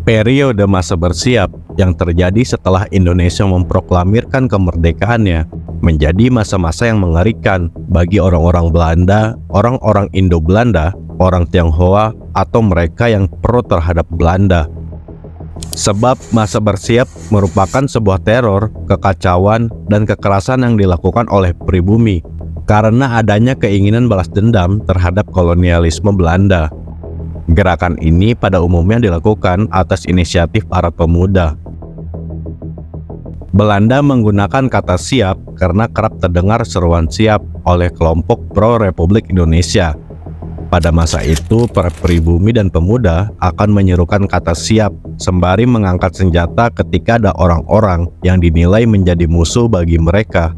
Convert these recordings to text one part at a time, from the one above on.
Periode masa bersiap yang terjadi setelah Indonesia memproklamirkan kemerdekaannya menjadi masa-masa yang mengerikan bagi orang-orang Belanda, orang-orang Indo-Belanda, orang Tionghoa, atau mereka yang pro terhadap Belanda. Sebab masa bersiap merupakan sebuah teror, kekacauan, dan kekerasan yang dilakukan oleh pribumi karena adanya keinginan balas dendam terhadap kolonialisme Belanda. Gerakan ini pada umumnya dilakukan atas inisiatif para pemuda. Belanda menggunakan kata siap karena kerap terdengar seruan siap oleh kelompok pro-Republik Indonesia. Pada masa itu, para pribumi dan pemuda akan menyerukan kata siap sembari mengangkat senjata ketika ada orang-orang yang dinilai menjadi musuh bagi mereka.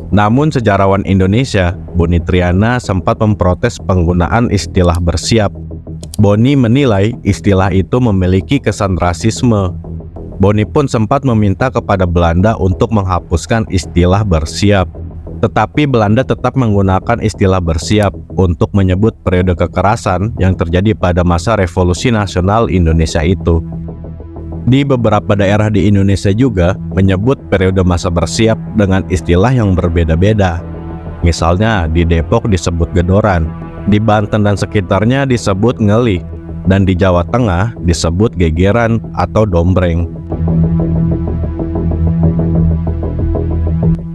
Namun sejarawan Indonesia, Boni Triana, sempat memprotes penggunaan istilah bersiap. Boni menilai istilah itu memiliki kesan rasisme. Boni pun sempat meminta kepada Belanda untuk menghapuskan istilah bersiap. Tetapi Belanda tetap menggunakan istilah bersiap untuk menyebut periode kekerasan yang terjadi pada masa Revolusi Nasional Indonesia itu. Di beberapa daerah di Indonesia juga menyebut periode masa bersiap dengan istilah yang berbeda-beda. Misalnya di Depok disebut gedoran, di Banten dan sekitarnya disebut ngeli, dan di Jawa Tengah disebut gegeran atau dombreng.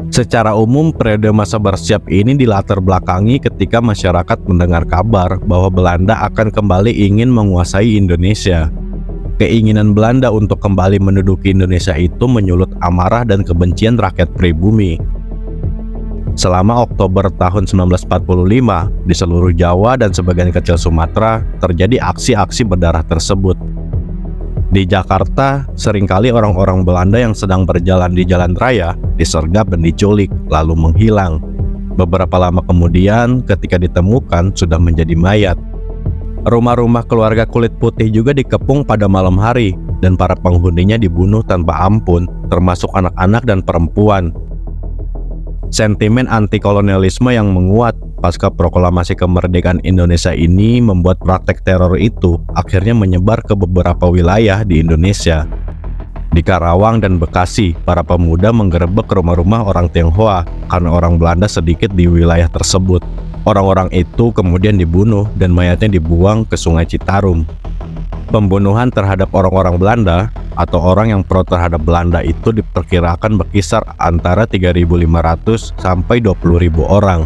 Secara umum, periode masa bersiap ini dilatar belakangi ketika masyarakat mendengar kabar bahwa Belanda akan kembali ingin menguasai Indonesia. Keinginan Belanda untuk kembali menduduki Indonesia itu menyulut amarah dan kebencian rakyat pribumi. Selama Oktober tahun 1945, di seluruh Jawa dan sebagian kecil Sumatera terjadi aksi-aksi berdarah tersebut. Di Jakarta, seringkali orang-orang Belanda yang sedang berjalan di jalan raya disergap dan diculik, lalu menghilang. Beberapa lama kemudian, ketika ditemukan, sudah menjadi mayat. Rumah-rumah keluarga kulit putih juga dikepung pada malam hari, dan para penghuninya dibunuh tanpa ampun, termasuk anak-anak dan perempuan. Sentimen anti-kolonialisme yang menguat pasca proklamasi kemerdekaan Indonesia ini membuat praktek teror itu akhirnya menyebar ke beberapa wilayah di Indonesia. Di Karawang dan Bekasi, para pemuda menggerebek rumah-rumah orang Tionghoa karena orang Belanda sedikit di wilayah tersebut. Orang-orang itu kemudian dibunuh dan mayatnya dibuang ke Sungai Citarum. Pembunuhan terhadap orang-orang Belanda atau orang yang pro terhadap Belanda itu diperkirakan berkisar antara 3.500 sampai 20.000 orang.